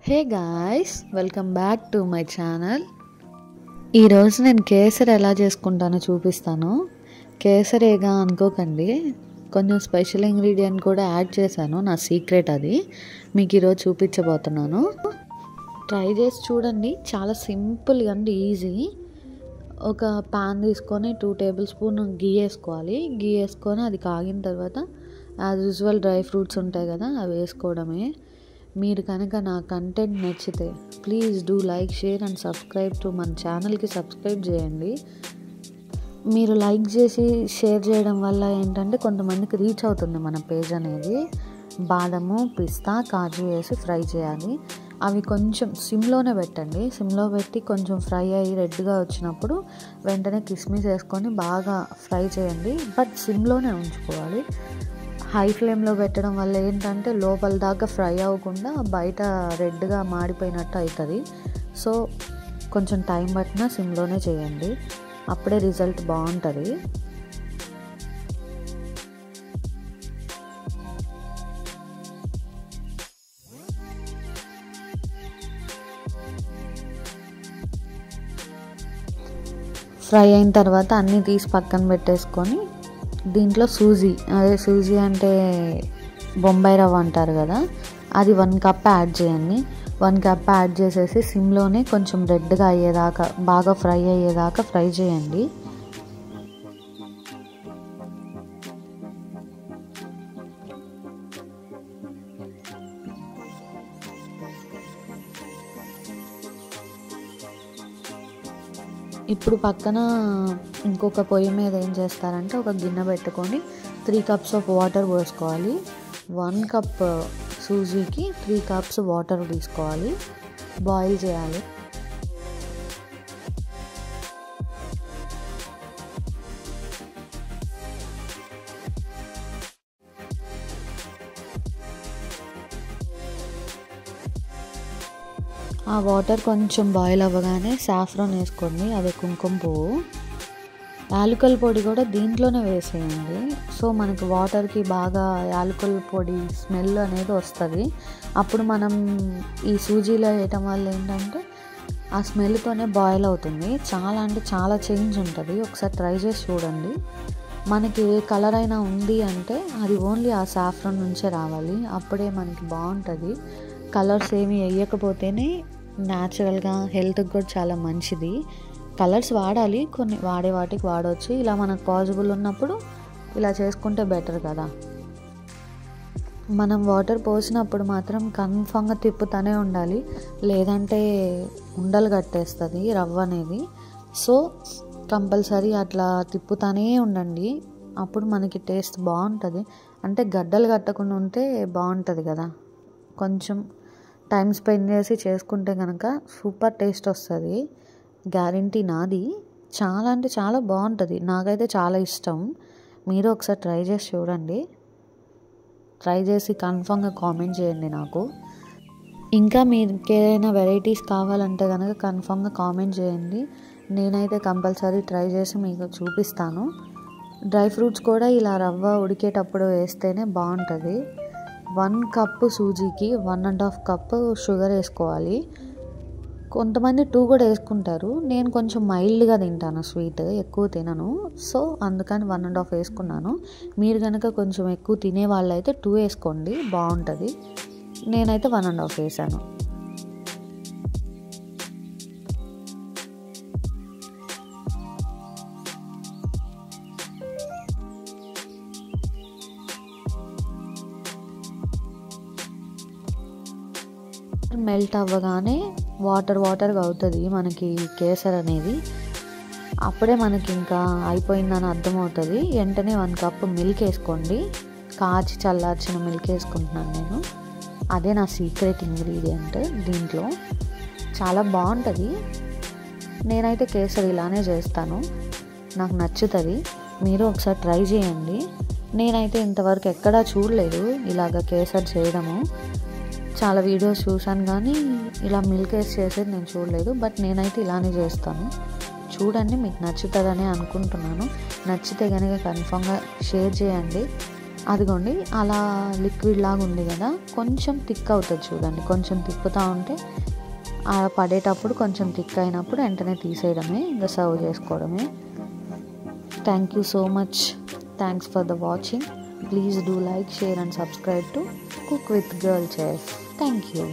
Hey guys, welcome back to my channel. ఈరోజు నేను కేసరి ఎలా చేసుకుంటానో చూపిస్తాను. కేసరేగా అనుకోకండి, కొంచెం స్పెషల్ ఇంగ్రీడియంట్ కూడా యాడ్ చేశాను. నా సీక్రెట్ అది మీకు ఈరోజు చూపించబోతున్నాను. ట్రై చేసి చూడండి, చాలా సింపుల్గా అండి, ఈజీ. ఒక పాన్ తీసుకొని 2 టేబుల్ స్పూన్ గీ వేసుకోవాలి. గీ వేసుకొని అది కాగిన తర్వాత యాజ్ యూజువల్ డ్రై ఫ్రూట్స్ ఉంటాయి కదా, అవి వేసుకోవడమే. మీరు కనుక నా కంటెంట్ నచ్చితే please do like, share and subscribe to మన ఛానల్కి సబ్స్క్రైబ్ చేయండి. మీరు లైక్ చేసి షేర్ చేయడం వల్ల ఏంటంటే కొంతమందికి రీచ్ అవుతుంది మన పేజ్ అనేది. బాదము, పిస్తా, కాజు వేసి ఫ్రై చేయాలి. అవి కొంచెం సిమ్లోనే పెట్టండి. సిమ్లో పెట్టి కొంచెం ఫ్రై అయ్యి రెడ్గా వచ్చినప్పుడు వెంటనే కిస్మిస్ వేసుకొని బాగా ఫ్రై చేయండి. బట్ సిమ్లోనే ఉంచుకోవాలి. హై ఫ్లేమ్లో పెట్టడం వల్ల ఏంటంటే లోపల దాకా ఫ్రై అవ్వకుండా బయట రెడ్గా మాడిపోయినట్టు అవుతుంది. సో కొంచెం టైం పట్టినా సిమ్లోనే చేయండి, అప్పుడే రిజల్ట్ బాగుంటుంది. ఫ్రై అయిన తర్వాత అన్నీ తీసి పక్కన పెట్టేసుకొని దీంట్లో సూజీ అంటే బొంబాయి రవ్వ అంటారు కదా, అది 1 కప్ యాడ్ చేయండి. 1 కప్ యాడ్ చేసేసి సిమ్లోనే కొంచెం రెడ్గా అయ్యేదాకా, బాగా ఫ్రై అయ్యేదాకా ఫ్రై చేయండి. ఇప్పుడు పక్కన ఇంకొక పొయ్యి మీద ఏం చేస్తారంటే ఒక గిన్నె పెట్టుకొని 3 కప్స్ ఆఫ్ వాటర్ పోసుకోవాలి. 1 కప్ సూజీకి 3 కప్స్ వాటర్ తీసుకోవాలి, బాయిల్ చేయాలి. ఆ వాటర్ కొంచెం బాయిల్ అవ్వగానే సాఫ్రాన్ వేసుకోండి, అదే కుంకుమ పువ్వు. యాలకుల పొడి కూడా దీంట్లోనే వేసేయండి. సో మనకి వాటర్కి బాగా యాలకుల పొడి స్మెల్ అనేది వస్తుంది. అప్పుడు మనం ఈ సూజీలో వేయటం వల్ల ఏంటంటే ఆ స్మెల్తోనే బాయిల్ అవుతుంది. చాలా అంటే చాలా చేంజ్ ఉంటుంది. ఒకసారి ట్రై చేసి చూడండి. మనకి ఏ కలర్ అయినా ఉంది అంటే అది ఓన్లీ ఆ సాఫ్రాన్ నుంచే రావాలి, అప్పుడే మనకి బాగుంటుంది. కలర్స్ ఏమి వేయకపోతేనే న్యాచురల్గా హెల్త్కి కూడా చాలా మంచిది. కలర్స్ వాడాలి, కొన్ని వాడే వాటికి వాడవచ్చు. ఇలా మనకు పాసిబుల్ ఉన్నప్పుడు ఇలా చేసుకుంటే బెటర్ కదా. మనం వాటర్ పోసినప్పుడు మాత్రం కన్ఫామ్గా తిప్పుతూనే ఉండాలి, లేదంటే ఉండలు కట్టేస్తుంది రవ్వ అనేది. సో కంపల్సరీ అట్లా తిప్పుతూనే ఉండండి, అప్పుడు మనకి టేస్ట్ బాగుంటుంది. అంటే గడ్డలు కట్టకుండా ఉంటే బాగుంటుంది కదా. కొంచెం టైం స్పెండ్ చేసి చేసుకుంటే కనుక సూపర్ టేస్ట్ వస్తుంది, గ్యారంటీ నాది. చాలా అంటే చాలా బాగుంటుంది, నాకైతే చాలా ఇష్టం. మీరు ఒకసారి ట్రై చేసి చూడండి. ట్రై చేసి కన్ఫామ్గా కామెంట్ చేయండి నాకు. ఇంకా మీకు ఏదైనా వెరైటీస్ కావాలంటే కనుక కన్ఫామ్గా కామెంట్ చేయండి. నేనైతే కంపల్సరీ ట్రై చేసి మీకు చూపిస్తాను. డ్రై ఫ్రూట్స్ కూడా ఇలా రవ్వ ఉడికేటప్పుడు వేస్తేనే బాగుంటుంది. 1 కప్పు సూజీకి 1.5 కప్పు షుగర్ వేసుకోవాలి. కొంతమంది 2 కూడా వేసుకుంటారు. నేను కొంచెం మైల్డ్గా తింటాను, స్వీట్ ఎక్కువ తినను. సో అందుకని 1.5 వేసుకున్నాను. మీరు కనుక కొంచెం ఎక్కువ తినే వాళ్ళైతే 2 వేసుకోండి, బాగుంటుంది. నేనైతే 1.5 వేసాను. మెల్ట్ అవ్వగానే వాటర్గా అవుతుంది మనకి కేసర్ అనేది. అప్పుడే మనకి ఇంకా అయిపోయిందని అర్థమవుతుంది. వెంటనే 1 కప్పు మిల్క్ వేసుకోండి. కాచి చల్లార్చిన మిల్క్ వేసుకుంటున్నాను నేను. అదే నా సీక్రెట్ ఇంగ్రీడియంట్ దీంట్లో, చాలా బాగుంటుంది. నేనైతే కేసర్ ఇలానే చేస్తాను, నాకు నచ్చుతుంది. మీరు ఒకసారి ట్రై చేయండి. నేనైతే ఇంతవరకు ఎక్కడా చూడలేదు ఇలాగ కేసర్ చేయడము. చాలా వీడియోస్ చూసాను కానీ ఇలా మిల్క్ వేసి చేసేది నేను చూడలేదు. బట్ నేనైతే ఇలానే చేస్తాను. చూడండి, మీకు నచ్చుతుందని అనుకుంటున్నాను. నచ్చితే కనుక కన్ఫామ్గా షేర్ చేయండి. అదిగోండి అలా లిక్విడ్ లాగా ఉంది కదా, కొంచెం థిక్ అవుతుంది చూడండి. కొంచెం తిప్పుతూ ఉంటే పడేటప్పుడు కొంచెం థిక్ అయినప్పుడు వెంటనే తీసేయడమే, ఇంకా సర్వ్ చేసుకోవడమే. Thank you so much. Thanks for the watching. Please do like, share and subscribe to cook with girl chef. Thank you.